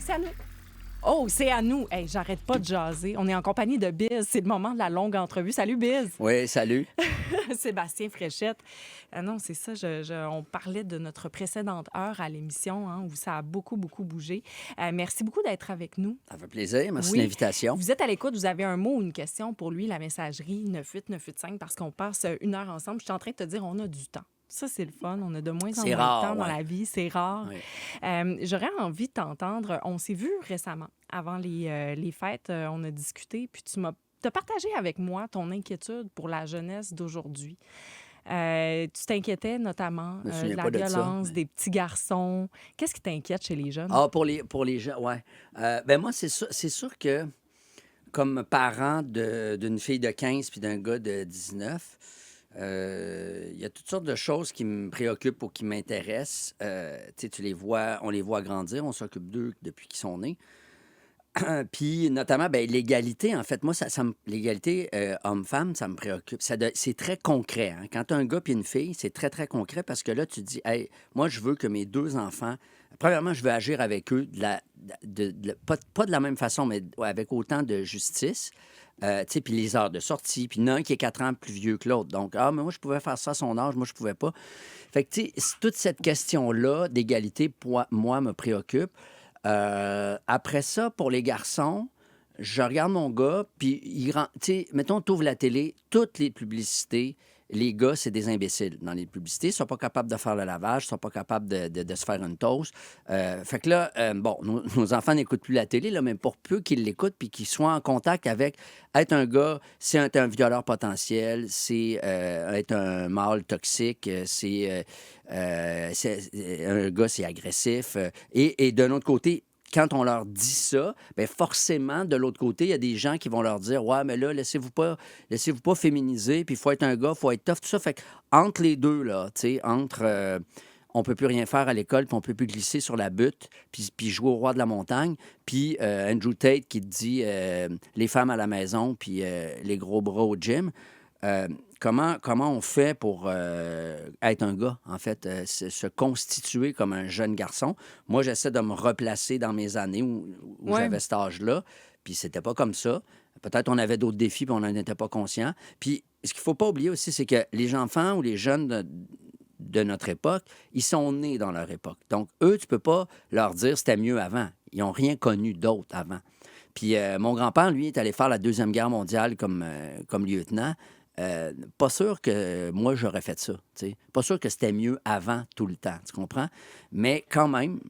C'est à nous. Oh, c'est à nous. Hey, j'arrête pas de jaser. On est en compagnie de Biz. C'est le moment de la longue entrevue. Salut, Biz. Oui, salut. Sébastien Fréchette. Ah non, c'est ça. On parlait de notre précédente heure à l'émission hein, où ça a beaucoup, beaucoup bougé. Merci beaucoup d'être avec nous. Ça fait plaisir. Merci de Oui. l'invitation. Vous êtes à l'écoute. Vous avez un mot ou une question pour lui, la messagerie 98985, parce qu'on passe une heure ensemble. Je suis en train de te dire, on a du temps. Ça, c'est le fun. On a de moins en moins C'est rare, de temps dans ouais. la vie. C'est rare. Oui. J'aurais envie de t'entendre. On s'est vu récemment, avant les fêtes. On a discuté, puis t'as partagé avec moi ton inquiétude pour la jeunesse d'aujourd'hui. Tu t'inquiétais notamment Je me de souviens la pas de ça, violence, mais- des petits garçons. Qu'est-ce qui t'inquiète chez les jeunes? Ah, pour les gens, ouais. Ben moi, c'est sûr que comme parent d'une fille de 15 puis d'un gars de 19, il y a toutes sortes de choses qui me préoccupent ou qui m'intéressent. Tu sais, on les voit grandir, on s'occupe d'eux depuis qu'ils sont nés. Puis notamment, ben, l'égalité, en fait, moi, l'égalité homme-femme, ça me préoccupe. C'est très concret. Hein. Quand tu as un gars puis une fille, c'est très, très concret parce que là, tu te dis, hey, moi, je veux que mes deux enfants, premièrement, je veux agir avec eux pas de la même façon, mais avec autant de justice. Tu sais, puis les heures de sortie, puis il y en a un qui est 4 ans plus vieux que l'autre. Donc, mais moi, je pouvais faire ça à son âge, moi, je pouvais pas. Fait que, tu sais, toute cette question-là d'égalité, moi, me préoccupe. Après ça, pour les garçons, je regarde mon gars, puis tu sais, mettons, tu ouvres la télé, toutes les publicités, les gars, c'est des imbéciles dans les publicités. Ils sont pas capables de faire le lavage, ils sont pas capables de se faire une toast. Fait que là, bon, nos enfants n'écoutent plus la télé, là, mais pour peu qu'ils l'écoutent puis qu'ils soient en contact avec être un gars, c'est être un violeur potentiel, c'est être un mâle toxique, un gars, c'est agressif. Et d'un autre côté, quand on leur dit ça, bien forcément, de l'autre côté, il y a des gens qui vont leur dire ouais, mais là, laissez-vous pas féminiser, puis il faut être un gars, il faut être tough, tout ça. Fait que entre les deux, là, tu sais, on peut plus rien faire à l'école, puis on peut plus glisser sur la butte, puis jouer au roi de la montagne, puis Andrew Tate qui te dit les femmes à la maison, puis les gros bras au gym. Comment on fait pour être un gars, en fait, se constituer comme un jeune garçon? Moi, j'essaie de me replacer dans mes années où Ouais. j'avais cet âge-là, puis c'était pas comme ça. Peut-être on avait d'autres défis, puis on n'en était pas conscient. Puis ce qu'il faut pas oublier aussi, c'est que les enfants ou les jeunes de notre époque, ils sont nés dans leur époque. Donc, eux, tu peux pas leur dire c'était mieux avant. Ils n'ont rien connu d'autre avant. Puis mon grand-père, lui, est allé faire la Deuxième Guerre mondiale comme lieutenant. Pas sûr que moi, j'aurais fait ça. T'sais. Pas sûr que c'était mieux avant tout le temps, tu comprends? Mais quand même,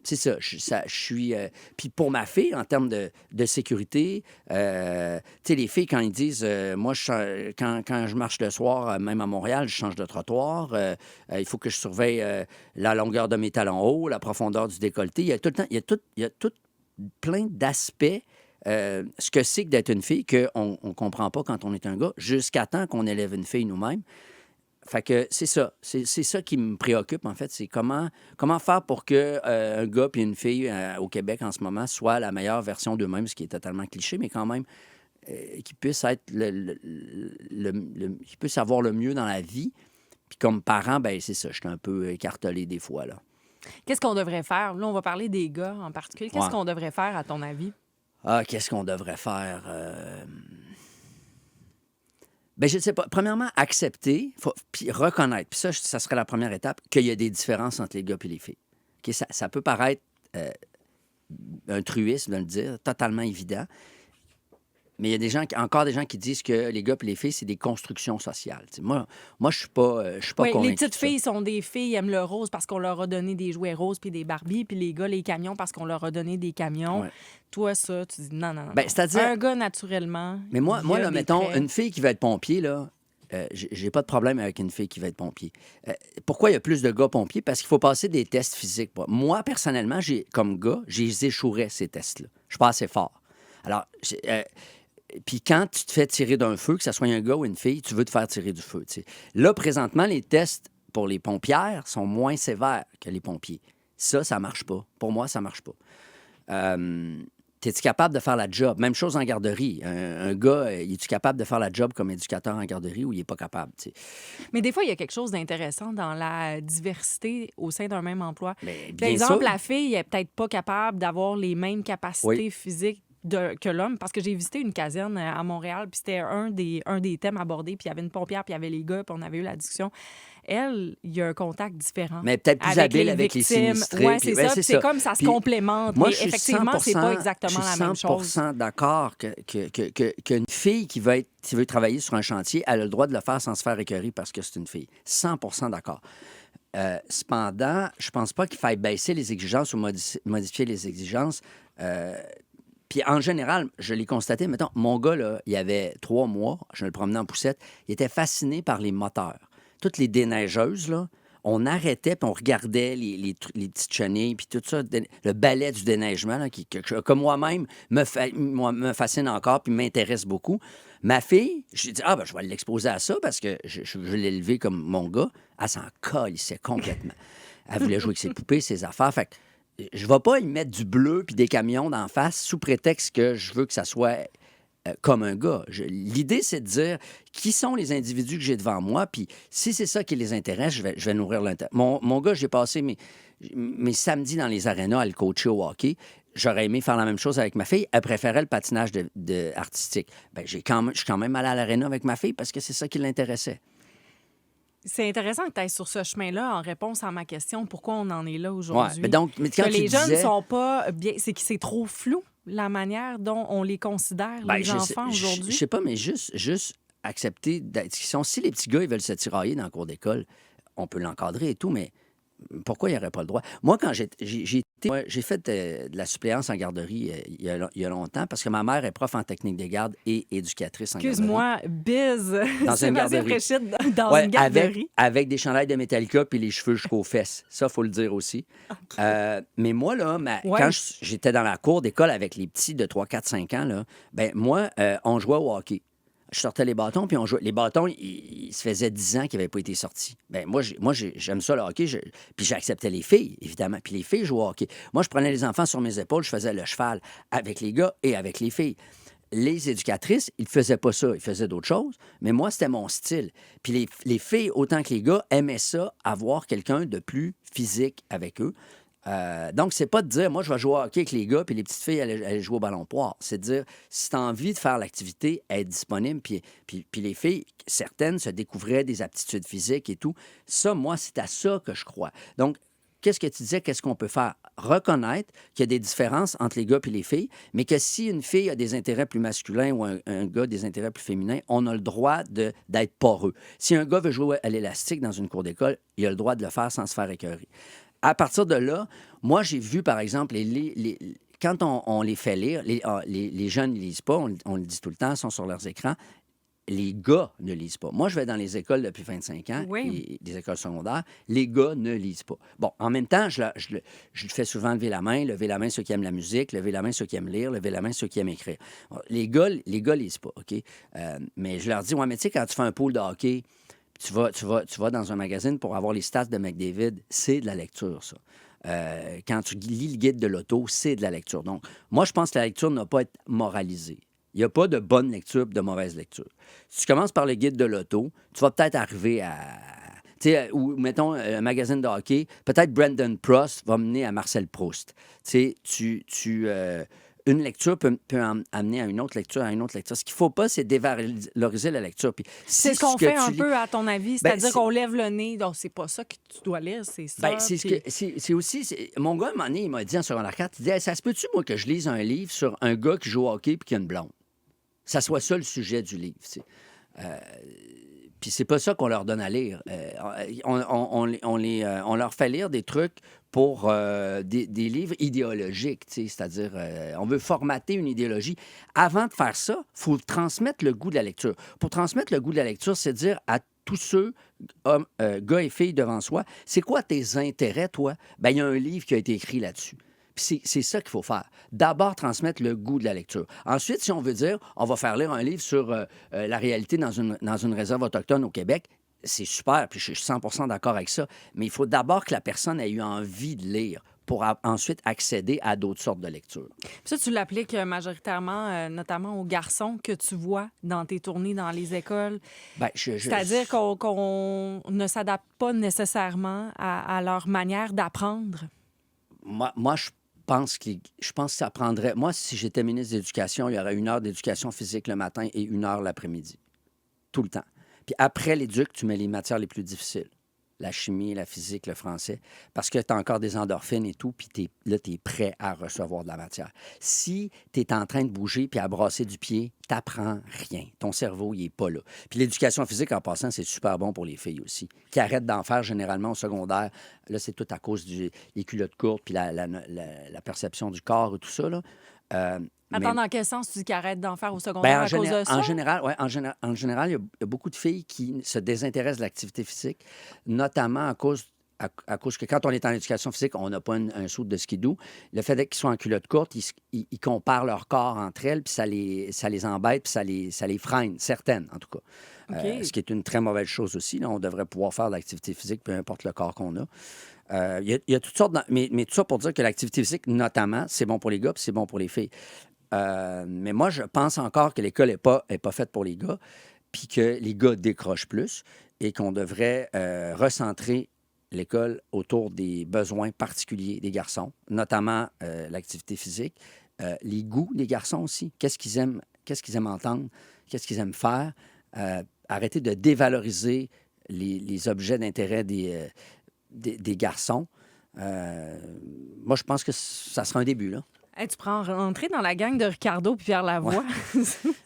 c'est ça. Je suis. Puis pour ma fille, en termes de sécurité, tu sais, les filles, quand ils disent, moi, quand je marche le soir, même à Montréal, je change de trottoir, il faut que je surveille la longueur de mes talons hauts, la profondeur du décolleté. Il y a tout le temps, il y a tout plein d'aspects. Ce que c'est que d'être une fille qu'on ne comprend pas quand on est un gars, jusqu'à temps qu'on élève une fille nous-mêmes. Fait que c'est ça. C'est ça qui me préoccupe, en fait. C'est comment faire pour que un gars et une fille au Québec en ce moment soient la meilleure version d'eux-mêmes, ce qui est totalement cliché, mais quand même, qu'ils puissent être qu'ils puissent avoir le mieux dans la vie. Puis comme parent, ben c'est ça. Je suis un peu écartelé des fois, là. Qu'est-ce qu'on devrait faire? Là, on va parler des gars en particulier. Qu'est-ce Ouais. qu'on devrait faire, à ton avis? Ah, qu'est-ce qu'on devrait faire? Ben, je ne sais pas. Premièrement, accepter, puis reconnaître. Puis ça serait la première étape, qu'il y a des différences entre les gars et les filles. OK, ça peut paraître un truisme de le dire, totalement évident. Mais il y a encore des gens qui disent que les gars et les filles, c'est des constructions sociales. T'sais, moi, je suis pas Oui, convaincu les petites de ça. filles sont des filles, aiment le rose parce qu'on leur a donné des jouets roses puis des Barbies, puis les gars, les camions parce qu'on leur a donné des camions. Ouais. Toi, ça, tu dis non, non, non. Ben, non. c'est-à-dire- Un gars, naturellement. Mais moi il y a là, des mettons, traits. une fille qui va être pompier, là, j'ai pas de problème avec une fille qui va être pompier. Pourquoi il y a plus de gars pompiers? Parce qu'il faut passer des tests physiques. Moi, personnellement, comme gars, j'échouerais ces tests-là. Je suis pas assez fort. Alors, puis quand tu te fais tirer d'un feu, que ce soit un gars ou une fille, tu veux te faire tirer du feu. T'sais. Là, présentement, les tests pour les pompières sont moins sévères que les pompiers. Ça marche pas. Pour moi, ça marche pas. Es-tu capable de faire la job? Même chose en garderie. Un gars, es-tu capable de faire la job comme éducateur en garderie ou il n'est pas capable? Tu sais? Mais des fois, il y a quelque chose d'intéressant dans la diversité au sein d'un même emploi. Mais Par bien exemple, sûr. la fille est peut-être pas capable d'avoir les mêmes Oui. capacités physiques que l'homme, parce que j'ai visité une caserne à Montréal, puis c'était un des thèmes abordés, puis il y avait une pompière, puis il y avait les gars, puis on avait eu la discussion. Elle, il y a un contact différent Mais peut-être plus avec habile les avec les victimes. sinistrés. Oui, Puis, c'est ouais, ça. c'est Puis c'est ça. comme ça se Puis, complémente. moi, Mais je suis effectivement, c'est pas 100%, je exactement suis la même chose. 100% d'accord qu'une fille qui veut travailler sur un chantier, elle a le droit de le faire sans se faire écœurer parce que c'est une fille. 100% d'accord. Cependant, je pense pas qu'il faille baisser les exigences ou modifier les exigences. Puis en général, je l'ai constaté, mettons, mon gars, là, il y avait 3 mois, je le promenais en poussette, il était fasciné par les moteurs. Toutes les déneigeuses, là, on arrêtait puis on regardait les petites chenilles puis tout ça, le balai du déneigement, là, que moi-même me fascine encore puis m'intéresse beaucoup. Ma fille, j'ai dit, ben, je vais l'exposer à ça parce que je veux l'élever comme mon gars. Elle s'en calissait complètement. Elle voulait jouer avec ses poupées, ses affaires. Fait que je vais pas y mettre du bleu puis des camions d'en face sous prétexte que je veux que ça soit comme un gars. L'idée, c'est de dire qui sont les individus que j'ai devant moi, puis si c'est ça qui les intéresse, je vais nourrir l'intérêt. Mon gars, j'ai passé mes samedis dans les arénas à le coacher au hockey. J'aurais aimé faire la même chose avec ma fille. Elle préférait le patinage artistique. Ben, je suis quand même allé à l'aréna avec ma fille parce que c'est ça qui l'intéressait. C'est intéressant que tu ailles sur ce chemin-là en réponse à ma question, pourquoi on en est là Ouais, aujourd'hui. mais donc, mais quand Que tu les jeunes disais... sont pas bien, c'est que c'est trop flou la manière dont on les considère, Ben, les enfants je aujourd'hui. sais pas, mais juste accepter d'être qui sont. Si les petits gars, ils veulent se tirailler dans le cours d'école, on peut l'encadrer et tout, mais pourquoi il n'y aurait pas le droit? Moi, quand j'ai fait de la suppléance en garderie il y a longtemps parce que ma mère est prof en technique des gardes et éducatrice en garderie. Excuse-moi, Biz, Dans une Sébastien garderie. Fréchette dans Ouais, une garderie. avec des chandails de Metallica puis les cheveux jusqu'aux fesses. Ça, faut le dire aussi. Mais moi, là, Ouais. quand j'étais dans la cour d'école avec les petits de 3, 4, 5 ans, là, ben moi, on jouait au hockey. Je sortais les bâtons, puis on jouait. Les bâtons, il se faisait 10 ans qu'ils n'avaient pas été sortis. Ben moi, j'aime ça, le hockey. Puis j'acceptais les filles, évidemment. Puis les filles jouaient au hockey. Moi, je prenais les enfants sur mes épaules, je faisais le cheval avec les gars et avec les filles. Les éducatrices, ils ne faisaient pas ça. Ils faisaient d'autres choses. Mais moi, c'était mon style. Puis les filles, autant que les gars, aimaient ça, avoir quelqu'un de plus physique avec eux. Donc, c'est pas de dire, moi, je vais jouer au hockey avec les gars, puis les petites filles, elles jouent au ballon poire. C'est de dire, si tu as envie de faire l'activité, être disponible, puis les filles, certaines se découvraient des aptitudes physiques et tout. Ça, moi, c'est à ça que je crois. Donc, qu'est-ce que tu disais, qu'est-ce qu'on peut faire? Reconnaître qu'il y a des différences entre les gars et les filles, mais que si une fille a des intérêts plus masculins ou un gars des intérêts plus féminins, on a le droit d'être poreux. Si un gars veut jouer à l'élastique dans une cour d'école, il a le droit de le faire sans se faire écœurer. À partir de là, moi, j'ai vu, par exemple, quand on les fait lire, les jeunes ne lisent pas, on le dit tout le temps, ils sont sur leurs écrans. Les gars ne lisent pas. Moi, je vais dans les écoles depuis 25 ans, Oui. et des écoles secondaires. Les gars ne lisent pas. Bon, en même temps, je le fais souvent lever la main ceux qui aiment la musique, lever la main ceux qui aiment lire, lever la main ceux qui aiment écrire. Bon, les gars lisent pas, OK? Mais je leur dis, ouais, mais tu sais, quand tu fais un pool de hockey, tu vas dans un magazine pour avoir les stats de McDavid, c'est de la lecture, ça. Quand tu lis le guide de l'auto, c'est de la lecture. Donc, moi, je pense que la lecture n'a pas à être moralisée. Il n'y a pas de bonne lecture et de mauvaise lecture. Si tu commences par le guide de l'auto, tu vas peut-être arriver à... Tu sais, ou mettons, un magazine de hockey, peut-être Brandon Prost va mener à Marcel Proust. Tu sais, une lecture peut amener à une autre lecture, à une autre lecture. Ce qu'il ne faut pas, c'est dévaloriser la lecture. Puis, C'est ce qu'on fait un peu, à ton avis, Ben, c'est-à-dire qu'on lève le nez. Donc, c'est pas ça que tu dois lire, c'est ça. Ben, c'est aussi... Mon gars, un moment donné, il m'a dit en secondaire 4, il dit, hey, ça se peut-tu, moi, que je lise un livre sur un gars qui joue au hockey et qui a une blonde? Ça soit ça le sujet du livre, tu sais. Puis c'est pas ça qu'on leur donne à lire. On leur fait lire des trucs pour des livres idéologiques, tu sais, c'est-à-dire on veut formater une idéologie. Avant de faire ça, il faut transmettre le goût de la lecture. Pour transmettre le goût de la lecture, c'est dire à tous ceux, hommes, gars et filles devant soi, c'est quoi tes intérêts, toi? Ben il y a un livre qui a été écrit là-dessus. Puis c'est ça qu'il faut faire. D'abord, transmettre le goût de la lecture. Ensuite, si on veut dire, on va faire lire un livre sur la réalité dans une réserve autochtone au Québec, c'est super, puis je suis 100% d'accord avec ça. Mais il faut d'abord que la personne ait eu envie de lire pour ensuite accéder à d'autres sortes de lectures. Puis ça, tu l'appliques majoritairement, notamment aux garçons que tu vois dans tes tournées dans les écoles. Ben, C'est-à-dire qu'on ne s'adapte pas nécessairement à leur manière d'apprendre. moi, je pense que ça prendrait... Moi, si j'étais ministre de l'Éducation, il y aurait 1 heure d'éducation physique le matin et 1 heure l'après-midi. Tout le temps. Puis après l'éduc, tu mets les matières les plus difficiles. La chimie, la physique, le français, parce que tu as encore des endorphines et tout, puis là, tu es prêt à recevoir de la matière. Si tu es en train de bouger puis à brasser du pied, t'apprends rien. Ton cerveau, il est pas là. Puis l'éducation physique, en passant, c'est super bon pour les filles aussi, qui arrêtent d'en faire généralement au secondaire. Là, c'est tout à cause des culottes courtes puis la perception du corps et tout ça, là. Attends, Mais dans quel sens tu dis qu'ils arrêtent d'en faire au ben, secondaire à cause de ça? en général, ouais, en général, il y a beaucoup de filles qui se désintéressent de l'activité physique, notamment à cause que quand on est en éducation physique, on n'a pas un saut de skidoo. Le fait qu'ils soient en culotte courte, ils comparent leur corps entre elles, puis ça les embête, puis ça les freine, certaines en tout cas. OK. Ce qui est une très mauvaise chose aussi. Là. On devrait pouvoir faire de l'activité physique, peu importe le corps qu'on a. Il y a toutes sortes... Mais tout ça pour dire que l'activité physique, notamment, c'est bon pour les gars, puis c'est bon pour les filles. Mais moi, je pense encore que l'école n'est pas faite pour les gars, puis que les gars décrochent plus et qu'on devrait recentrer l'école autour des besoins particuliers des garçons, notamment l'activité physique, les goûts des garçons aussi. Qu'est-ce qu'ils aiment entendre, qu'est-ce qu'ils aiment faire. Arrêter de dévaloriser les objets d'intérêt des garçons. Moi, je pense que ça sera un début, là. Hey, tu prends rentrer dans la gang de Ricardo puis Pierre Lavoie.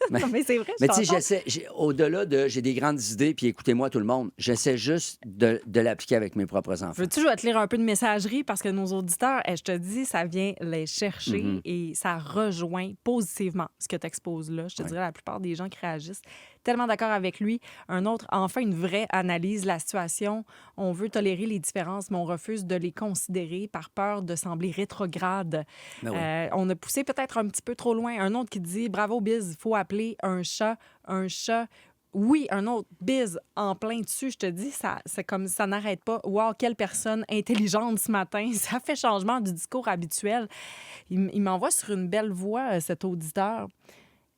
Mais, Non, mais c'est vrai, je mais tu sais, t'entends. au-delà de j'ai des grandes idées, puis écoutez-moi tout le monde, j'essaie juste de l'appliquer avec mes propres enfants. Veux-tu, je vais te lire un peu de messagerie parce que nos auditeurs, je te dis, ça vient les chercher et ça rejoint positivement ce que tu exposes là. Je te dirais, la plupart des gens qui réagissent, tellement d'accord avec lui. Un autre, enfin, une vraie analyse de la situation. On veut tolérer les différences, mais on refuse de les considérer par peur de sembler rétrograde. Ben oui. On a poussé peut-être un petit peu trop loin. Un autre qui dit, bravo, Biz, il faut appeler un chat un chat. Oui, un autre bise en plein dessus, je te dis, c'est comme ça n'arrête pas. Wow, quelle personne intelligente ce matin. Ça fait changement du discours habituel. Il m'envoie sur une belle voie, cet auditeur.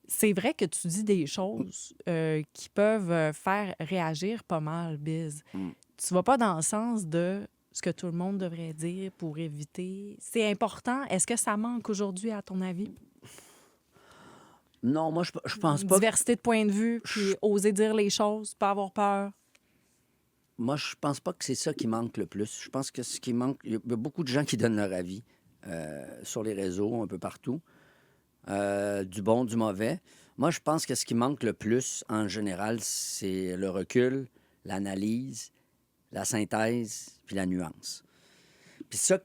C'est vrai que tu dis des choses qui peuvent faire réagir pas mal, Biz. Tu vas pas dans le sens de ce que tout le monde devrait dire pour éviter. C'est important. Est-ce que ça manque aujourd'hui, à ton avis? Non, moi, je pense pas. Diversité de points de vue, puis oser dire les choses, pas avoir peur. Moi, je pense pas que c'est ça qui manque le plus. Je pense que ce qui manque, il y a beaucoup de gens qui donnent leur avis sur les réseaux, un peu partout, du bon, du mauvais. Moi, je pense que ce qui manque le plus, en général, c'est le recul, l'analyse, la synthèse, puis la nuance. Puis ça,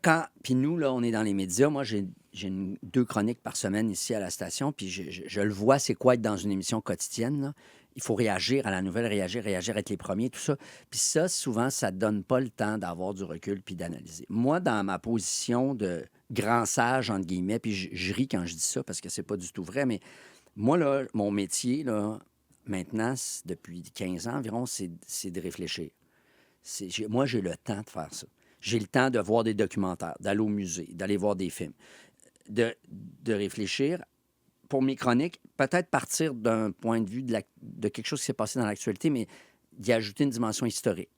puis nous, là, on est dans les médias. Moi, j'ai 2 chroniques par semaine ici à la station, puis je le vois, c'est quoi être dans une émission quotidienne, là. Il faut réagir à la nouvelle, réagir, être les premiers, tout ça. Puis ça, souvent, ça ne donne pas le temps d'avoir du recul puis d'analyser. Moi, dans ma position de grand sage, entre guillemets, puis je ris quand je dis ça parce que c'est pas du tout vrai, mais moi, là, mon métier, là, maintenant, depuis 15 ans environ, c'est de réfléchir. Moi, j'ai le temps de faire ça. J'ai le temps de voir des documentaires, d'aller au musée, d'aller voir des films, de réfléchir. Pour mes chroniques, peut-être partir d'un point de vue de quelque chose qui s'est passé dans l'actualité, mais d'y ajouter une dimension historique.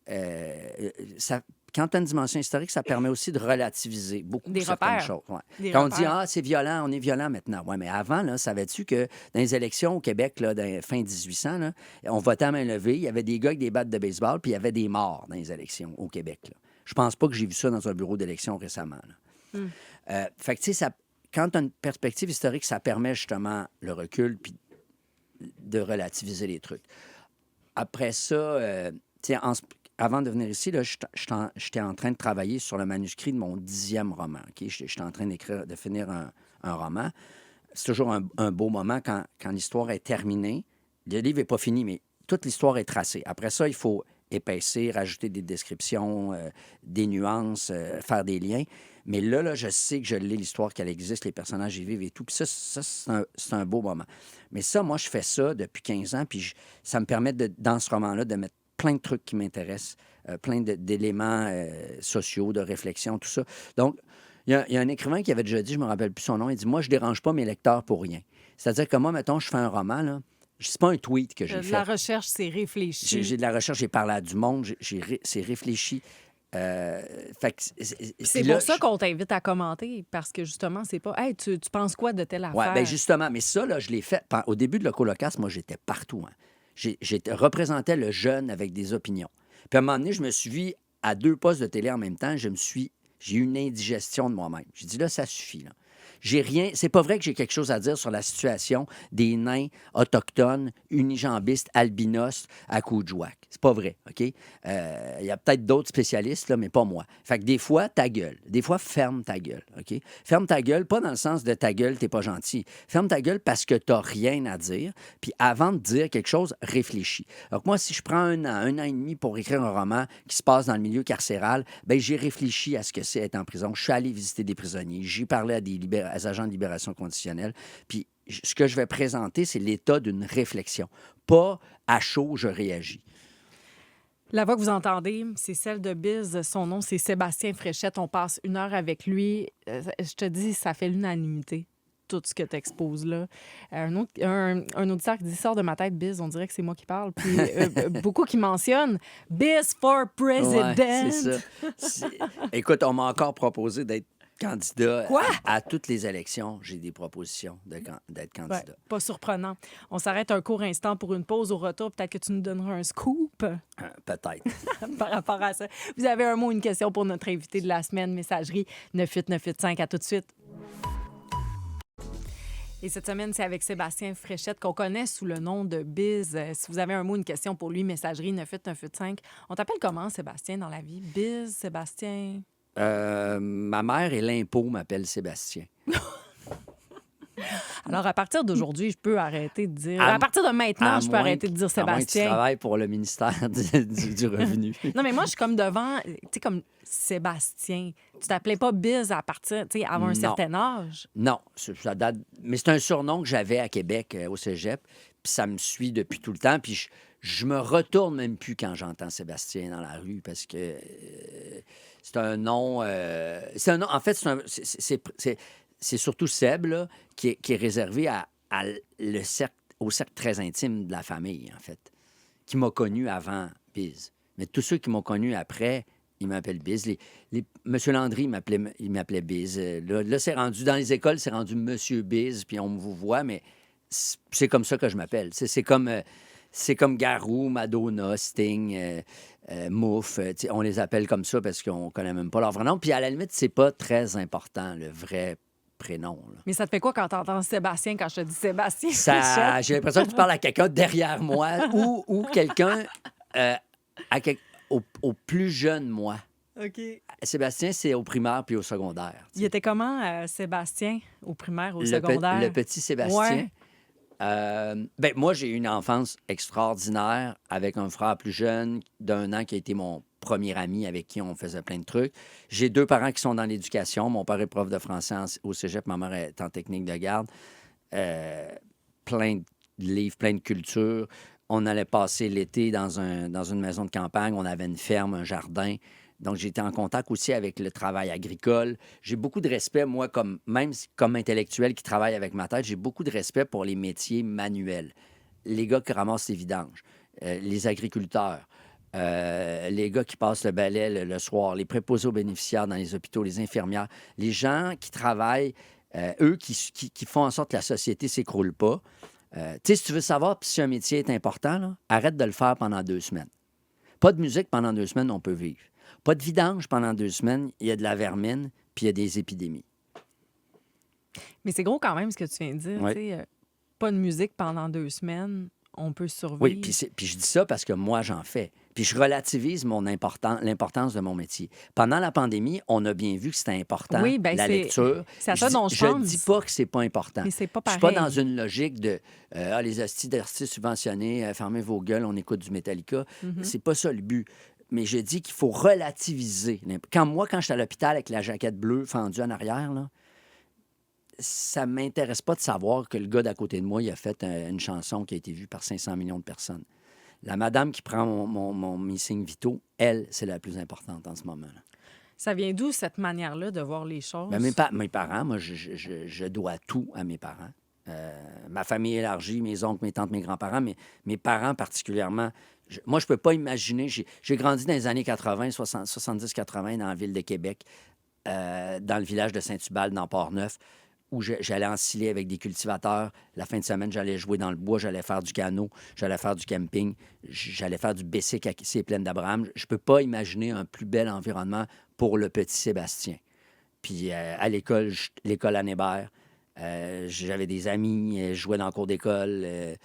Quand tu as une dimension historique, ça permet aussi de relativiser beaucoup Des certaines repères. choses. Ouais. Des Quand on dit repères. « Ah, c'est violent, on est violent maintenant ». Oui, mais avant, là, savais-tu que dans les élections au Québec, là, fin 1800, là, on votait à main levée, il y avait des gars avec des battes de baseball, puis il y avait des morts dans les élections au Québec. Là. Je pense pas que j'ai vu ça dans un bureau d'élection récemment. Là. Fait que, tu sais, quand tu as une perspective historique, ça permet justement le recul puis de relativiser les trucs. Après ça, tu sais, avant de venir ici, là, j'étais en train de travailler sur le manuscrit de mon 10e roman. Okay? J'étais en train de finir un roman. C'est toujours un beau moment quand l'histoire est terminée. Le livre n'est pas fini, mais toute l'histoire est tracée. Après ça, il faut épaissir, ajouter des descriptions, des nuances, faire des liens. Mais là, je sais que je lis l'histoire, qu'elle existe, les personnages y vivent et tout. Puis ça c'est un beau moment. Mais ça, moi, je fais ça depuis 15 ans, puis ça me permet, dans ce roman-là, de mettre plein de trucs qui m'intéressent, plein d'éléments sociaux, de réflexion, tout ça. Donc, il y a un écrivain qui avait déjà dit, je ne me rappelle plus son nom, il dit, moi, je ne dérange pas mes lecteurs pour rien. C'est-à-dire que moi, mettons, je fais un roman, là, c'est pas un tweet que j'ai De la fait. recherche, c'est réfléchi. J'ai de la recherche, j'ai parlé à du monde, c'est réfléchi. Fait que, Puis puis c'est là, pour ça qu'on t'invite à commenter, parce que justement, c'est pas Hey, tu penses quoi de telle ouais, affaire? ben justement, mais ça, là, je l'ai fait. Au début de Locolocast, moi, j'étais partout. Hein. Représentais le jeune avec des opinions. Puis à un moment donné, je me suis vu à 2 postes de télé en même temps. J'ai eu une indigestion de moi-même. J'ai dit, là, ça suffit. Là. J'ai rien. C'est pas vrai que j'ai quelque chose à dire sur la situation des nains autochtones, unijambistes, albinos à Coudjouac. C'est pas vrai, OK? Il y a peut-être d'autres spécialistes, là, mais pas moi. Fait que des fois, ta gueule. Des fois, ferme ta gueule, OK? Ferme ta gueule, pas dans le sens de ta gueule, t'es pas gentil. Ferme ta gueule parce que t'as rien à dire. Puis avant de dire quelque chose, réfléchis. Donc moi, si je prends un an et demi pour écrire un roman qui se passe dans le milieu carcéral, bien, j'ai réfléchi à ce que c'est être en prison. Je suis allé visiter des prisonniers. J'ai parlé à des agents de libération conditionnelle. Puis ce que je vais présenter, c'est l'état d'une réflexion. Pas à chaud, je réagis. La voix que vous entendez, c'est celle de Biz. Son nom, c'est Sébastien Fréchette. On passe 1 heure avec lui. Je te dis, ça fait l'unanimité, tout ce que tu exposes là. Un auditeur qui dit sort de ma tête, Biz, on dirait que c'est moi qui parle. Puis beaucoup qui mentionnent Biz for President. Ouais, c'est ça. Écoute, on m'a encore proposé d'être candidat Quoi? à toutes les élections. J'ai des propositions d'être candidat. Ouais, pas surprenant. On s'arrête un court instant pour une pause. Au retour, peut-être que tu nous donneras un scoop Peut-être. par rapport à ça. Vous avez un mot, une question pour notre invité de la semaine, messagerie 98985. À tout de suite. Et cette semaine, c'est avec Sébastien Fréchette, qu'on connaît sous le nom de Biz. Si vous avez un mot, une question pour lui, messagerie 98985. On t'appelle comment, Sébastien, dans la vie? Biz, Sébastien? Ma mère et l'impôt m'appellent Sébastien. Alors, à partir d'aujourd'hui, je peux arrêter de dire... À À partir de maintenant, je peux arrêter de dire À moins que tu Sébastien. travailles pour le ministère du Revenu. Non, mais moi, je suis comme devant, tu sais, comme Sébastien. Tu t'appelais pas Biz à partir, tu sais, avant un Non. certain âge. Non, ça date... Mais c'est un surnom que j'avais à Québec, au cégep, puis ça me suit depuis tout le temps, puis je me retourne même plus quand j'entends Sébastien dans la rue, parce que c'est un nom... c'est un nom... En fait, c'est surtout Seb, là, qui est réservé au cercle très intime de la famille, en fait, qui m'a connu avant Biz. Mais tous ceux qui m'ont connu après, ils m'appellent Biz. Monsieur Landry, il m'appelait Biz. Là, c'est rendu, dans les écoles, c'est rendu Monsieur Biz, puis on vous voit, mais c'est comme ça que je m'appelle. C'est comme Garou, Madonna, Sting, Mouf. On les appelle comme ça parce qu'on connaît même pas leur vrai nom. Puis à la limite, c'est pas très important, le vrai prénom. Là. Mais ça te fait quoi quand t'entends Sébastien, quand je te dis Sébastien? J'ai l'impression que tu parles à quelqu'un derrière moi ou quelqu'un au plus jeune moi. OK. Sébastien, c'est au primaire puis au secondaire. Il était comment, Sébastien, au primaire, au Le secondaire? le petit Sébastien. Ouais. Moi, j'ai eu une enfance extraordinaire avec un frère plus jeune d'1 an qui a été mon premier ami avec qui on faisait plein de trucs. J'ai 2 parents qui sont dans l'éducation. Mon père est prof de français au cégep, ma mère est en technique de garde. Plein de livres, plein de culture. On allait passer l'été dans une maison de campagne. On avait une ferme, un jardin. Donc, j'étais en contact aussi avec le travail agricole. J'ai beaucoup de respect, moi, même comme intellectuel qui travaille avec ma tête, j'ai beaucoup de respect pour les métiers manuels. Les gars qui ramassent les vidanges, les agriculteurs, les gars qui passent le balai le soir, les préposés aux bénéficiaires dans les hôpitaux, les infirmières, les gens qui travaillent, eux qui font en sorte que la société ne s'écroule pas. Tu sais, si tu veux savoir si un métier est important, là, arrête de le faire pendant 2 semaines. Pas de musique pendant 2 semaines, on peut vivre. Pas de vidange pendant 2 semaines, il y a de la vermine, puis il y a des épidémies. Mais c'est gros quand même ce que tu viens de dire. Ouais. Tu sais, pas de musique pendant 2 semaines, on peut survivre. Oui, puis je dis ça parce que moi, j'en fais. Puis je relativise l'importance de mon métier. Pendant la pandémie, on a bien vu que c'était important, Oui, ben la lecture. c'est à ça dont je pense. dis pas que c'est pas important. Mais c'est pas Je suis pareil. pas dans une logique de les hosties d'artistes subventionnés, fermez vos gueules, on écoute du Metallica. C'est pas ça le but. Mais je dis qu'il faut relativiser. Quand j'étais à l'hôpital avec la jaquette bleue fendue en arrière, là, ça m'intéresse pas de savoir que le gars d'à côté de moi, il a fait une chanson qui a été vue par 500 millions de personnes. La madame qui prend mes signes vitaux, elle, c'est la plus importante en ce moment-là. Ça vient d'où, cette manière-là de voir les Ben, choses? mes parents, moi, je dois tout à mes parents. Ma famille élargie, mes oncles, mes tantes, mes grands-parents, mais mes parents particulièrement. Moi, je peux pas imaginer. J'ai grandi dans les années 80, 70-80 dans la ville de Québec, dans le village de Saint-Hubal, dans Port-Neuf, où j'allais ensiler avec des cultivateurs. La fin de semaine, j'allais jouer dans le bois, j'allais faire du canot, j'allais faire du camping, j'allais faire du bicycle à ces plaines d'Abraham. Je peux pas imaginer un plus bel environnement pour le petit Sébastien. Puis à l'école, l'école à Hébert, j'avais des amis, je jouais dans le cours d'école.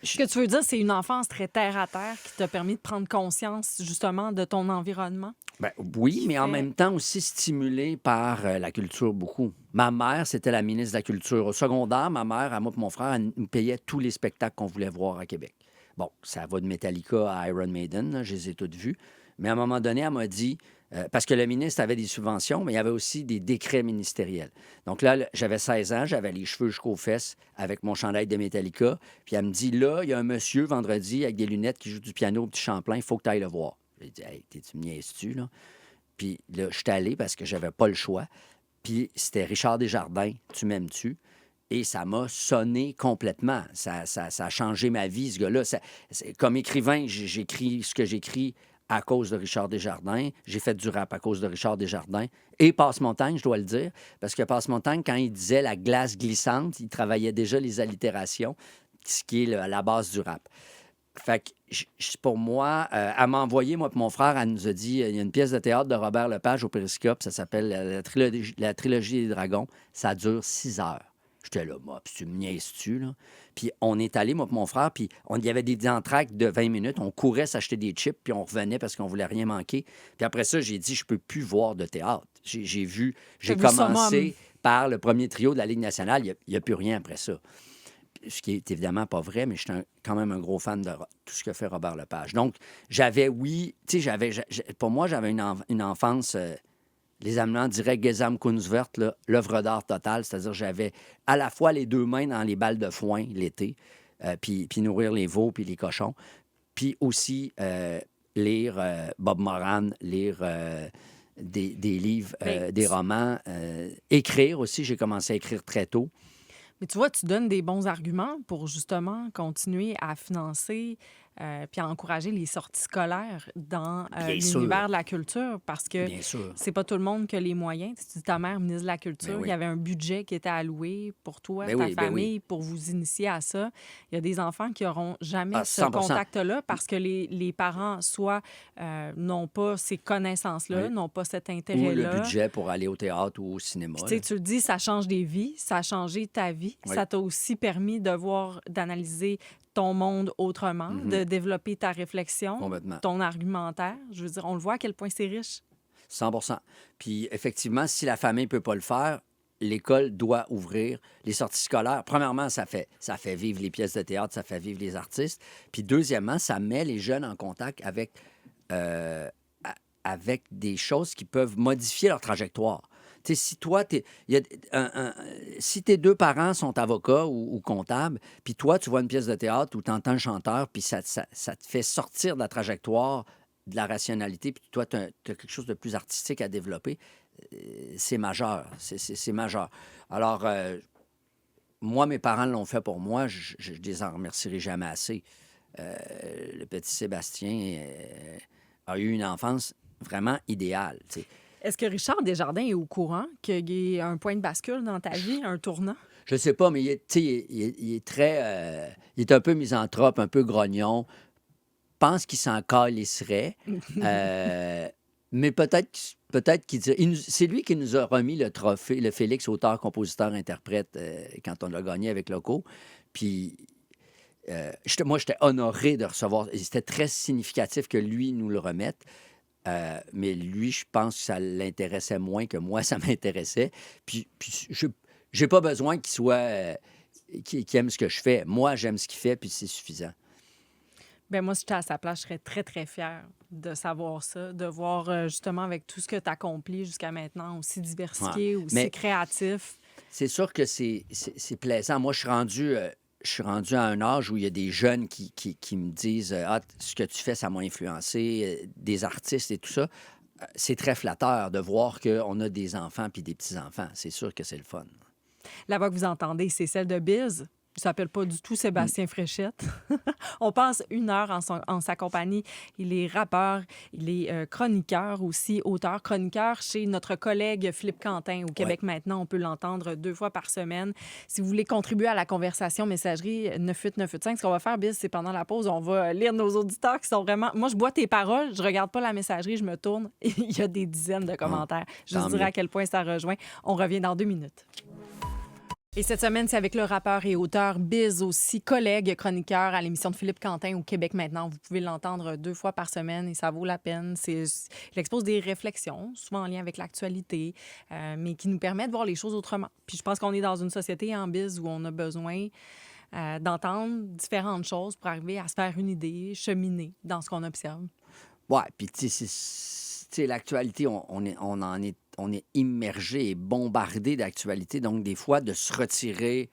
Ce que tu veux dire, c'est une enfance très terre-à-terre qui t'a permis de prendre conscience, justement, de ton environnement? Ben, oui, mais en fait- même temps aussi stimulé par la culture beaucoup. Ma mère, c'était la ministre de la Culture. Au secondaire, ma mère, à moi et mon frère, elle nous payait tous les spectacles qu'on voulait voir à Québec. Bon, ça va de Metallica à Iron Maiden, là, je les ai toutes vues. Mais à un moment donné, elle m'a dit, parce que le ministre avait des subventions, mais il y avait aussi des décrets ministériels. Donc là, j'avais 16 ans, j'avais les cheveux jusqu'aux fesses avec mon chandail de Metallica. Puis elle me dit, là, il y a un monsieur vendredi avec des lunettes qui joue du piano au petit Champlain, il faut que tu ailles le voir. J'ai dit, hey, tu me niaises-tu, là? Puis là, je suis allé parce que j'avais pas le choix. Puis c'était Richard Desjardins, Tu m'aimes-tu? Et ça m'a sonné complètement. Ça a changé ma vie, ce gars-là. Comme écrivain, j'écris ce que j'écris à cause de Richard Desjardins. J'ai fait du rap à cause de Richard Desjardins. Et Passe-Montagne, je dois le dire, parce que Passe-Montagne, quand il disait la glace glissante, il travaillait déjà les allitérations, ce qui est la base du rap. Fait que pour moi, elle m'a envoyé, moi et mon frère, elle nous a dit, il y a une pièce de théâtre de Robert Lepage au Périscope, ça s'appelle la trilogie des dragons. Ça dure 6 heures. J'étais là, moi, puis tu me niaises-tu, là? Puis on est allé, moi et mon frère, puis il y avait des entr'actes de 20 minutes. On courait s'acheter des chips, puis on revenait parce qu'on voulait rien manquer. Puis après ça, j'ai dit, je peux plus voir de théâtre. J'ai vu Summum. commencé par le premier trio de la Ligue nationale. Il n'y a plus rien après ça. Ce qui est évidemment pas vrai, mais je suis quand même un gros fan de tout ce que fait Robert Lepage. Donc, oui, tu sais, pour moi, j'avais une enfance, les Allemands diraient Gesam Kunstwert, là, l'œuvre d'art totale, c'est-à-dire j'avais à la fois les deux mains dans les balles de foin l'été, puis nourrir les veaux puis les cochons, puis aussi lire Bob Moran, lire des livres, des romans, écrire aussi. J'ai commencé à écrire très tôt. Mais tu vois, tu donnes des bons arguments pour justement continuer à financer puis à encourager les sorties scolaires dans Bien sûr. l'univers de la culture parce que Bien sûr. c'est pas tout le monde qui a les moyens. Tu dis ta mère, ministre de la Culture, Ben oui. il y avait un budget qui était alloué pour toi, Ben ta oui, ben famille, pour vous initier à ça. Il y a des enfants qui n'auront jamais Ah, ce 100%. contact-là parce que les parents, soit n'ont pas ces connaissances-là, Oui. n'ont pas cet Ou intérêt-là. le budget pour aller au théâtre ou au cinéma. Puis, tu sais, tu le dis, ça change des vies, ça a changé ta vie. Oui. Ça t'a aussi permis de voir, d'analyser ton monde autrement, de développer ta réflexion, Complètement. ton argumentaire. Je veux dire, on le voit à quel point c'est riche. 100%. Puis effectivement, si la famille ne peut pas le faire, l'école doit ouvrir les sorties scolaires. Premièrement, ça fait vivre les pièces de théâtre, ça fait vivre les artistes. Puis deuxièmement, ça met les jeunes en contact avec des choses qui peuvent modifier leur trajectoire. Tu sais, si toi, si tes deux parents sont avocats ou comptables, puis toi, tu vois une pièce de théâtre où tu entends le chanteur, puis ça te fait sortir de la trajectoire de la rationalité, puis toi, tu as quelque chose de plus artistique à développer, c'est majeur. C'est majeur. Alors, moi, mes parents l'ont fait pour moi. Je les en remercierai jamais assez. Le petit Sébastien a eu une enfance vraiment idéale. Tu sais. Est-ce que Richard Desjardins est au courant qu'il y a un point de bascule dans ta vie, un tournant? Je sais pas, mais il est très... il est un peu misanthrope, un peu grognon. Pense qu'il s'en calisserait. Mais peut-être qu'il dit... C'est lui qui nous a remis le trophée, le Félix auteur, compositeur, interprète, quand on l'a gagné avec Loco. Puis... moi, j'étais honoré de recevoir. C'était très significatif que lui nous le remette. Mais lui, je pense que ça l'intéressait moins que moi, ça m'intéressait. Puis je n'ai pas besoin qu'il soit... qu'il aime ce que je fais. Moi, j'aime ce qu'il fait, puis c'est suffisant. Bien, moi, si j'étais à sa place, je serais très, très fière de savoir ça, de voir justement avec tout ce que tu accomplis jusqu'à maintenant, aussi diversifié, aussi créatif. C'est sûr que c'est plaisant. Moi, je suis rendu... je suis rendu à un âge où il y a des jeunes qui me disent « Ah, ce que tu fais, ça m'a influencé, des artistes et tout ça. C'est très flatteur de voir qu'on a des enfants puis des petits-enfants. C'est sûr que c'est le fun. La voix que vous entendez, c'est celle de Biz. Il s'appelle pas du tout Sébastien Fréchette. On passe 1 heure en sa compagnie. Il est rappeur, il est chroniqueur aussi, auteur-chroniqueur chez notre collègue Philippe Quentin au Québec maintenant. On peut l'entendre 2 fois par semaine. Si vous voulez contribuer à la conversation, messagerie 98985. Ce qu'on va faire, Biz, c'est pendant la pause, on va lire nos auditeurs qui sont vraiment... Moi, je bois tes paroles, je regarde pas la messagerie, je me tourne. Il y a des dizaines de commentaires. Je vous dirai à quel point ça rejoint. On revient dans 2 minutes. Et cette semaine, c'est avec le rappeur et auteur Biz aussi, collègue chroniqueur à l'émission de Philippe Quentin au Québec maintenant. Vous pouvez l'entendre 2 fois par semaine et ça vaut la peine. Il expose des réflexions, souvent en lien avec l'actualité, mais qui nous permettent de voir les choses autrement. Puis je pense qu'on est dans une société en Biz où on a besoin d'entendre différentes choses pour arriver à se faire une idée, cheminer dans ce qu'on observe. Ouais, puis tu sais, l'actualité, on est immergé et bombardé d'actualité. Donc, des fois, de se retirer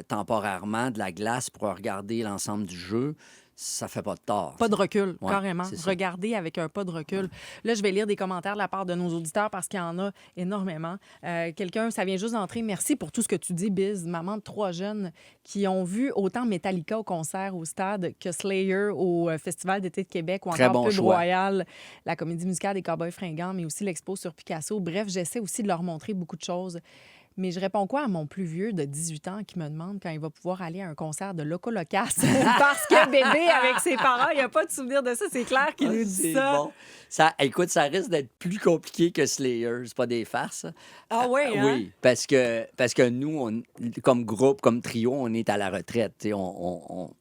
temporairement de la glace pour regarder l'ensemble du jeu, ça fait pas de tort. Pas de recul, Ouais, carrément. c'est ça. Regarder avec un pas de recul. Là, je vais lire des commentaires de la part de nos auditeurs parce qu'il y en a énormément. Quelqu'un, ça vient juste d'entrer. Merci pour tout ce que tu dis, Biz. Maman de 3 jeunes qui ont vu autant Metallica au concert au stade que Slayer au Festival d'été de Québec ou Très encore bon Pub choix. Royal, la comédie musicale des Cowboys fringants, mais aussi l'expo sur Picasso. Bref, j'essaie aussi de leur montrer beaucoup de choses. Mais je réponds quoi à mon plus vieux de 18 ans qui me demande quand il va pouvoir aller à un concert de Loco Locas parce que bébé, avec ses parents, il n'y a pas de souvenir de ça. C'est clair qu'il nous dit C'est ça. bon. Écoute, ça risque d'être plus compliqué que Slayer. C'est pas des farces. Ah oui, hein? Oui, parce que nous, comme groupe, comme trio, on est à la retraite. Tu sais, on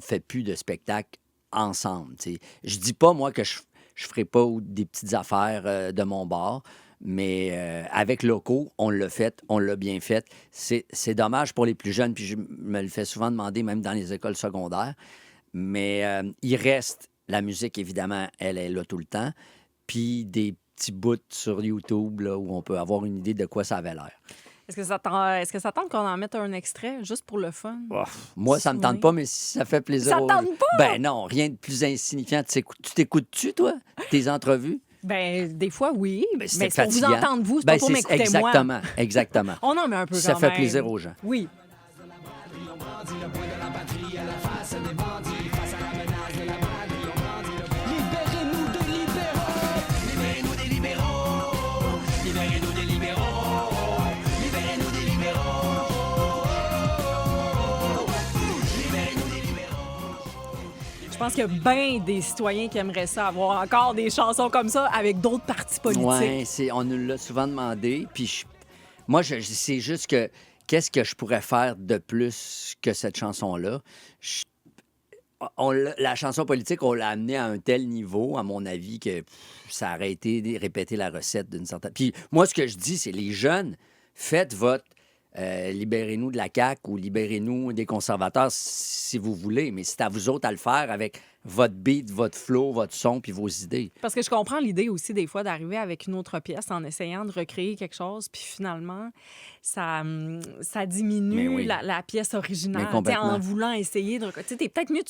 fait plus de spectacles ensemble. Tu sais. Je dis pas, moi, que je ferai pas des petites affaires de mon bord, mais avec Loco, on l'a fait, on l'a bien fait. C'est dommage pour les plus jeunes, puis je me le fais souvent demander, même dans les écoles secondaires. Mais il reste la musique, évidemment, elle est là tout le temps. Puis des petits bouts sur YouTube là, où on peut avoir une idée de quoi ça avait l'air. Est-ce que ça tente qu'on en mette un extrait juste pour le fun? Moi, ça me tente Oui. pas, mais si ça fait plaisir Ça aux tente pas? Ben non, rien de plus insignifiant. Tu t'écoutes-tu, toi, tes entrevues? Ben, des fois, oui. Ben, Mais c'est c'est pour vous fatigant. entendre, vous. C'est Ben, pas pour m'écouter, moi. exactement, exactement. On en met un peu Ça quand fait même. plaisir aux gens. Oui. Libérez-nous des libéraux! Libérez-nous des libéraux! Libérez-nous des libéraux! Libérez-nous des libéraux! Libérez-nous des libéraux! Je pense qu'il y a bien des citoyens qui aimeraient ça, avoir encore des chansons comme ça avec d'autres partis politiques. Oui, on nous l'a souvent demandé. Puis moi, c'est juste que qu'est-ce que je pourrais faire de plus que cette chanson-là? La chanson politique, on l'a amenée à un tel niveau, à mon avis, que ça aurait été de répéter la recette d'une certaine... Puis moi, ce que je dis, c'est les jeunes, faites votre libérez-nous de la CAQ ou libérez-nous des conservateurs si vous voulez, mais c'est à vous autres à le faire avec votre beat, votre flow, votre son puis vos idées. Parce que je comprends l'idée aussi des fois d'arriver avec une autre pièce en essayant de recréer quelque chose, puis finalement, ça diminue Mais oui. la pièce originale. Mais complètement. En voulant essayer de... Tu t'es peut-être mieux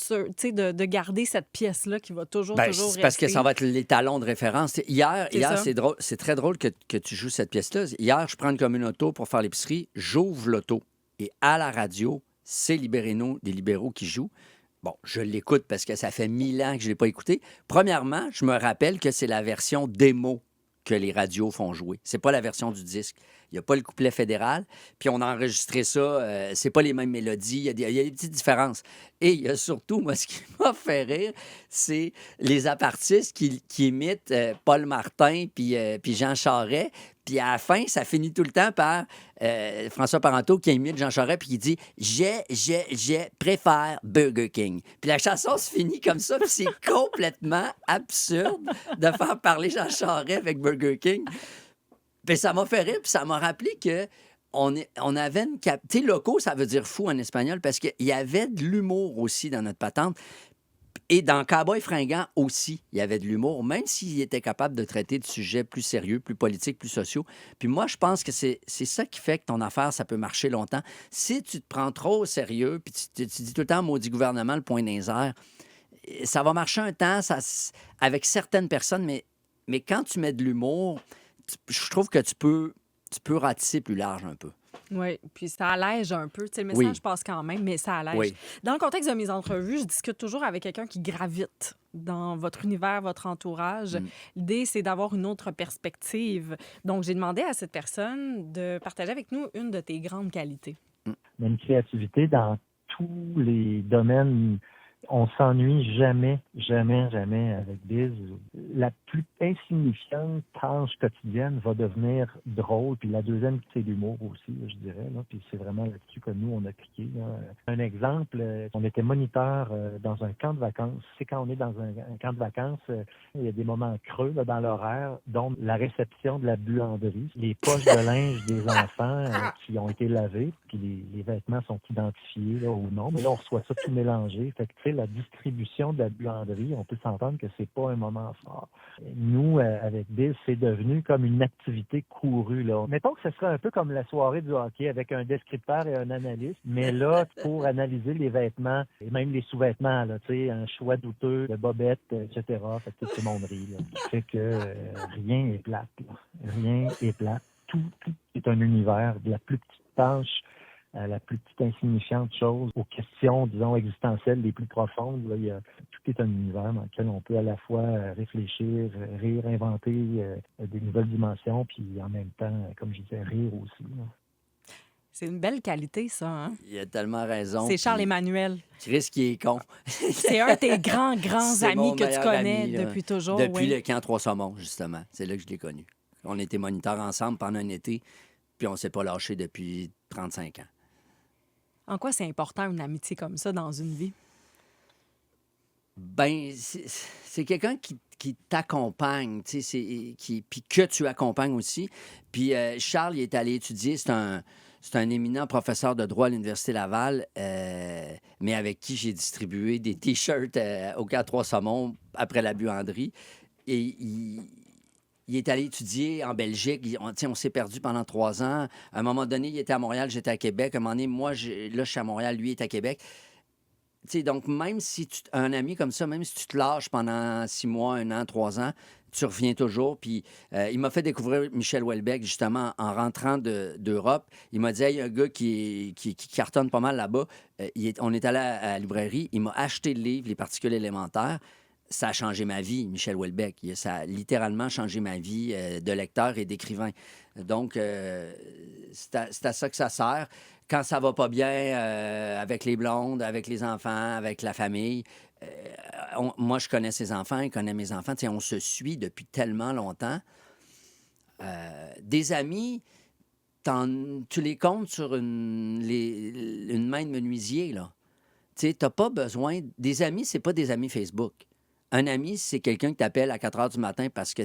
de garder cette pièce-là qui va toujours Ben, toujours c'est parce que rester. ça va être les talons de référence. Hier, ça. c'est drôle, c'est très drôle que tu joues cette pièce-là. Hier, je prends une commune auto pour faire l'épicerie, j'ouvre l'auto et à la radio, c'est Libérez-nous des libéraux qui jouent. Bon, je l'écoute parce que ça fait 1000 ans que je ne l'ai pas écouté. Premièrement, je me rappelle que c'est la version démo que les radios font jouer. C'est pas la version du disque. Il n'y a pas le couplet fédéral. Puis on a enregistré ça. C'est pas les mêmes mélodies. Il y a des petites différences. Et il y a surtout, moi, ce qui m'a fait rire, c'est les apartistes qui imitent Paul Martin puis Jean Charest. Puis à la fin, ça finit tout le temps par François Parenteau qui imite Jean Charest puis qui dit « Je préfère Burger King ». Puis la chanson se finit comme ça, puis c'est complètement absurde de faire parler Jean Charest avec Burger King. Puis ça m'a fait rire, puis ça m'a rappelé que on avait une... Tu sais, loco, ça veut dire fou en espagnol, parce qu'il y avait de l'humour aussi dans notre patente. Et dans Cowboy fringant aussi, il y avait de l'humour, même s'il était capable de traiter de sujets plus sérieux, plus politiques, plus sociaux. Puis moi, je pense que c'est ça qui fait que ton affaire, ça peut marcher longtemps. Si tu te prends trop au sérieux, puis tu dis tout le temps maudit gouvernement, le point dans les airs, ça va marcher un temps avec certaines personnes, mais quand tu mets de l'humour, je trouve que tu peux ratisser plus large un peu. Oui, puis ça allège un peu. Tu sais, le Oui. message passe quand même, mais ça allège. Oui. Dans le contexte de mes entrevues, je discute toujours avec quelqu'un qui gravite dans votre univers, votre entourage. L'idée, c'est d'avoir une autre perspective. Donc, j'ai demandé à cette personne de partager avec nous une de tes grandes qualités. Une créativité dans tous les domaines. On s'ennuie jamais, jamais, jamais avec Biz. La plus insignifiante tâche quotidienne va devenir drôle. Puis la deuxième, c'est l'humour aussi, là, je dirais. Là. Puis c'est vraiment là-dessus que nous, on a cliqué. Là. Un exemple, on était moniteur dans un camp de vacances. C'est quand on est dans un camp de vacances, il y a des moments creux là, dans l'horaire, dont la réception de la buanderie, les poches de linge des enfants qui ont été lavées, puis les vêtements sont identifiés là, ou non. Mais là, on reçoit ça tout mélangé. Fait que, tu sais, la distribution de la buanderie, on peut s'entendre que c'est pas un moment fort. Nous, avec Bill, c'est devenu comme une activité courue. Là. Mettons que ce serait un peu comme la soirée du hockey avec un descripteur et un analyste, mais là, pour analyser les vêtements et même les sous-vêtements, là, tu sais, un choix douteux de bobettes, etc. Fait que tout le monde rit. Là. Ce qui fait que rien est plate. Là. Rien est plate. Tout est un univers, de la plus petite tâche à la plus petite insignifiante chose, aux questions, disons, existentielles les plus profondes. Là, tout est un univers dans lequel on peut à la fois réfléchir, rire, inventer des nouvelles dimensions, puis en même temps, comme je disais, rire aussi. Là. C'est une belle qualité, ça. Hein? Il a tellement raison. C'est Charles puis Emmanuel. Chris qui est con. C'est un de tes grands C'est amis mon que tu meilleur connais ami, là. depuis toujours. Depuis oui. le camp Trois-Saumons, justement. C'est là que je l'ai connu. On était moniteurs ensemble pendant un été, puis on s'est pas lâché depuis 35 ans. En quoi c'est important une amitié comme ça dans une vie? Ben, c'est quelqu'un qui t'accompagne, tu sais, puis que tu accompagnes aussi. Puis Charles, il est allé étudier, c'est un éminent professeur de droit à l'Université Laval, mais avec qui j'ai distribué des T-shirts au camp Trois-Saumons après la buanderie. Et il est allé étudier en Belgique. On s'est perdu pendant 3 ans. À un moment donné, il était à Montréal, j'étais à Québec. À un moment donné, moi, là, je suis à Montréal, lui, il est à Québec. Donc, même si un ami comme ça, même si tu te lâches pendant 6 mois, 1 an, 3 ans, tu reviens toujours. Puis, il m'a fait découvrir Michel Houellebecq, justement, en rentrant d'Europe. Il m'a dit, hey, il y a un gars qui cartonne pas mal là-bas. On est allé à la librairie. Il m'a acheté le livre, Les particules élémentaires. Ça a changé ma vie, Michel Houellebecq. Ça a littéralement changé ma vie de lecteur et d'écrivain. Donc, c'est à ça que ça sert. Quand ça va pas bien avec les blondes, avec les enfants, avec la famille, moi, je connais ses enfants, il connaît mes enfants. On se suit depuis tellement longtemps. Des amis, tu les comptes sur une main de menuisier, là. Tu n'as pas besoin... Des amis, c'est pas des amis Facebook. Un ami, c'est quelqu'un qui t'appelle à 4 heures du matin parce que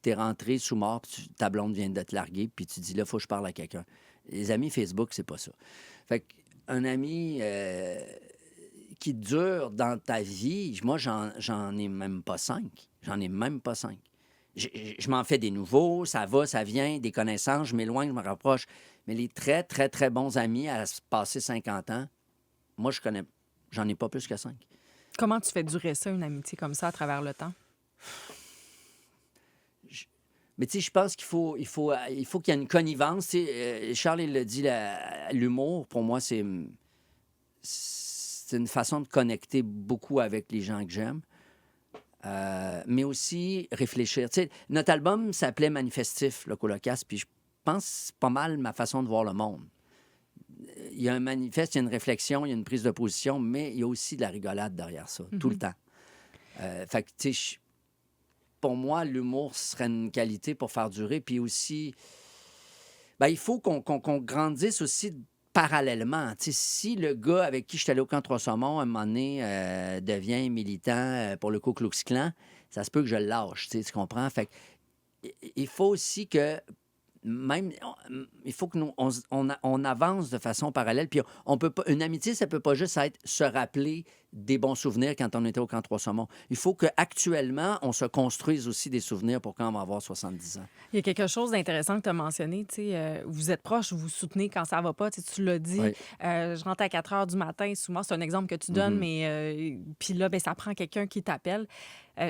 tu es rentré sous mort, puis ta blonde vient de te larguer, puis tu dis là, il faut que je parle à quelqu'un. Les amis Facebook, c'est pas ça. Fait qu'un ami qui dure dans ta vie, moi, j'en ai même pas 5. J'en ai même pas 5. Je m'en fais des nouveaux, ça va, ça vient, des connaissances, je m'éloigne, je me rapproche. Mais les très, très, très bons amis à se passer 50 ans, moi, j'en ai pas plus que 5. Comment tu fais durer ça, une amitié comme ça, à travers le temps? Mais tu sais, je pense qu'il faut qu'il y ait une connivence. Charles, il l'a dit, l'humour, pour moi, c'est une façon de connecter beaucoup avec les gens que j'aime. Mais aussi réfléchir. Tu sais, notre album s'appelait Manifestif, le Colocasse, puis je pense que c'est pas mal ma façon de voir le monde. Il y a un manifeste, il y a une réflexion, il y a une prise de position, mais il y a aussi de la rigolade derrière ça, tout le temps. Fait que, tu sais, pour moi, l'humour serait une qualité pour faire durer. Puis aussi, il faut qu'on grandisse aussi parallèlement. Tu sais, si le gars avec qui je suis allé au camp Trois-Saumons, à un moment donné, devient militant pour le Ku Klux Klan, ça se peut que je le lâche, tu comprends? Fait que, il faut aussi que même, il faut que nous, on avance de façon parallèle. Puis on peut pas, une amitié, ça peut pas juste être se rappeler des bons souvenirs quand on était au camp Trois-Saumons. Il faut qu'actuellement, on se construise aussi des souvenirs pour quand on va avoir 70 ans. Il y a quelque chose d'intéressant que tu as mentionné. Vous êtes proches, vous vous soutenez quand ça va pas. Tu l'as dit. Oui. Je rentre à 4 heures du matin. Souvent, c'est un exemple que tu donnes, mais puis là, ben, ça prend quelqu'un qui t'appelle.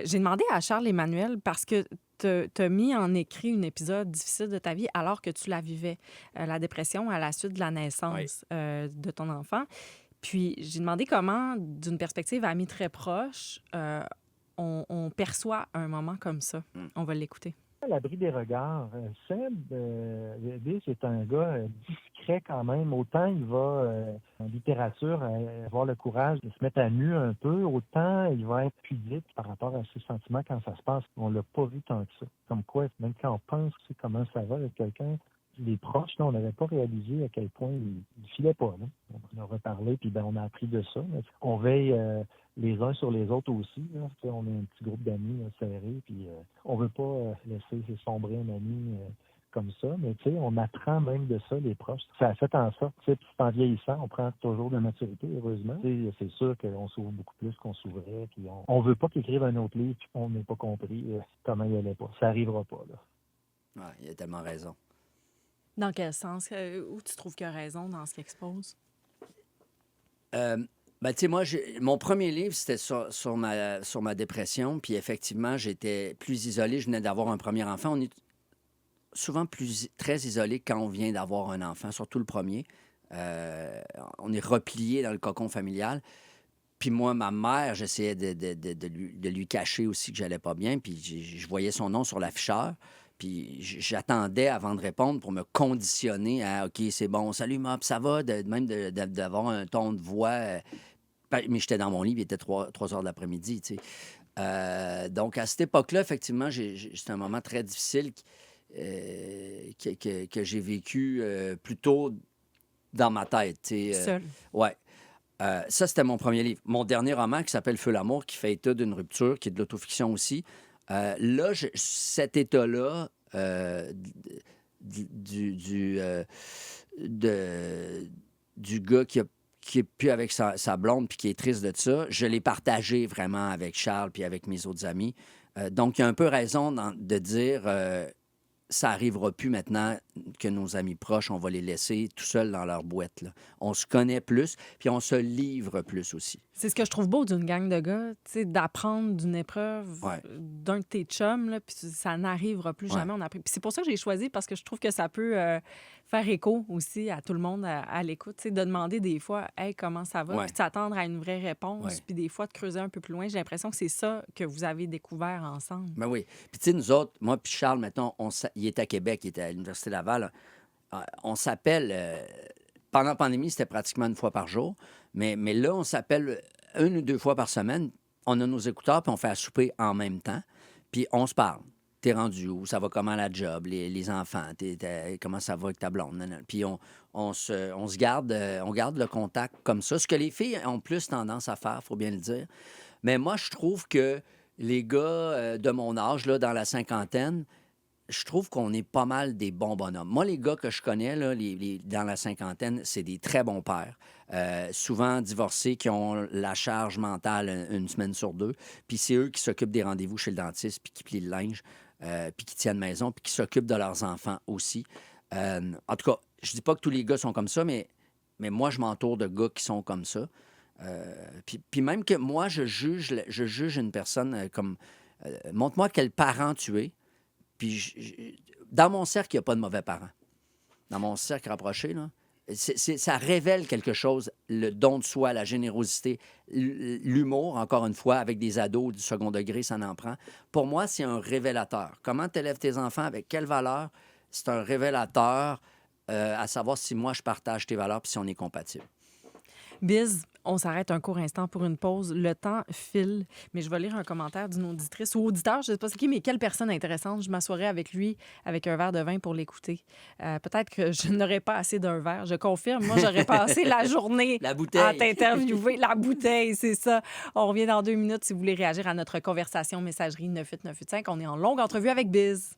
J'ai demandé à Charles-Emmanuel parce que tu as mis en écrit un épisode difficile de ta vie alors que tu la vivais, la dépression à la suite de la naissance de ton enfant. Puis j'ai demandé comment, d'une perspective amie très proche, on perçoit un moment comme ça. On va l'écouter. À l'abri des regards, Seb, Bill, c'est un gars discret quand même. Autant il va, en littérature, avoir le courage de se mettre à nu un peu, autant il va être pudique par rapport à ses sentiments quand ça se passe. On l'a pas vu tant que ça. Comme quoi, même quand on pense comment ça va avec quelqu'un, les proches, là, on n'avait pas réalisé à quel point il filait pas. Là. On a reparlé, puis on a appris de ça. On veille les uns sur les autres aussi. Là. On est un petit groupe d'amis serrés, puis on veut pas laisser sombrer un ami comme ça. Mais on apprend même de ça, les proches. Ça a fait en sorte, puis en vieillissant, on prend toujours de la maturité, heureusement. C'est sûr qu'on s'ouvre beaucoup plus qu'on s'ouvrait, puis on veut pas qu'il écrive un autre livre, puis on n'a pas compris comment il allait pas. Ça arrivera pas, là. Ouais, il a tellement raison. Dans quel sens? Où tu trouves qu'il a raison dans ce qu'il expose? Ben, tu sais, moi, mon premier livre, c'était sur ma dépression. Puis effectivement, j'étais plus isolé. Je venais d'avoir un premier enfant. On est souvent très isolé quand on vient d'avoir un enfant, surtout le premier. On est replié dans le cocon familial. Puis moi, ma mère, j'essayais de lui cacher aussi que j'allais pas bien. Puis je voyais son nom sur l'afficheur. Puis j'attendais avant de répondre pour me conditionner à « OK, c'est bon, salut, Mop, ça va? » Même d'avoir un ton de voix. Mais j'étais dans mon lit, il était 3 heures de l'après-midi, tu sais. Donc, à cette époque-là, effectivement, c'était un moment très difficile que j'ai vécu plutôt dans ma tête. Tu sais. Seul. Ouais. Ça, c'était mon premier livre. Mon dernier roman qui s'appelle Feu l'amour, qui fait état d'une rupture, qui est de l'autofiction aussi. Là, cet état-là du gars qui est plus avec sa blonde puis qui est triste de ça, je l'ai partagé vraiment avec Charles puis avec mes autres amis. Donc, il y a un peu raison de dire ça n'arrivera plus maintenant que nos amis proches, on va les laisser tout seuls dans leur boîte. Là. On se connaît plus, puis on se livre plus aussi. C'est ce que je trouve beau d'une gang de gars, tu sais, d'apprendre d'une épreuve Ouais. d'un de tes chums, là, puis ça n'arrivera plus jamais. On apprend. Puis c'est pour ça que j'ai choisi, parce que je trouve que ça peut faire écho aussi à tout le monde à l'écoute, tu sais, de demander des fois, hey, comment ça va, Ouais. puis de s'attendre à une vraie réponse, Ouais. puis des fois de creuser un peu plus loin. J'ai l'impression que c'est ça que vous avez découvert ensemble. Ben oui. Puis, tu sais, nous autres, moi puis Charles, mettons, il est à Québec, il était à l'Université Laval. On s'appelle... pendant la pandémie, c'était pratiquement une fois par jour. Mais là, on s'appelle 1 ou 2 fois par semaine. On a nos écouteurs, puis on fait à souper en même temps. Puis on se parle. T'es rendu où? Ça va comment la job? Les enfants? Comment ça va avec ta blonde? Nan, nan. Puis on se garde, on garde le contact comme ça. Ce que les filles ont plus tendance à faire, faut bien le dire. Mais moi, je trouve que les gars de mon âge, là, dans la cinquantaine, je trouve qu'on est pas mal des bons bonhommes. Moi, les gars que je connais, là, dans la cinquantaine, c'est des très bons pères. Souvent divorcés, qui ont la charge mentale une semaine sur 2. Puis c'est eux qui s'occupent des rendez-vous chez le dentiste, puis qui plient le linge, puis qui tiennent maison, puis qui s'occupent de leurs enfants aussi. En tout cas, je dis pas que tous les gars sont comme ça, mais moi, je m'entoure de gars qui sont comme ça. Puis même que moi, je juge une personne comme... montre-moi quel parent tu es. Puis dans mon cercle, il n'y a pas de mauvais parents. Dans mon cercle rapproché, là, ça révèle quelque chose, le don de soi, la générosité, l'humour, encore une fois, avec des ados du second degré, ça en prend. Pour moi, c'est un révélateur. Comment tu élèves tes enfants, avec quelles valeurs? C'est un révélateur à savoir si moi, je partage tes valeurs puis si on est compatible. Biz, on s'arrête un court instant pour une pause. Le temps file, mais je vais lire un commentaire d'une auditrice ou auditeur, je ne sais pas c'est qui, mais quelle personne intéressante. Je m'assoirais avec lui avec un verre de vin pour l'écouter. Peut-être que je n'aurais pas assez d'un verre. Je confirme, moi, j'aurais passé la journée La bouteille. à t'interviewer. La bouteille, c'est ça. On revient dans 2 minutes si vous voulez réagir à notre conversation messagerie 98985. On est en longue entrevue avec Biz.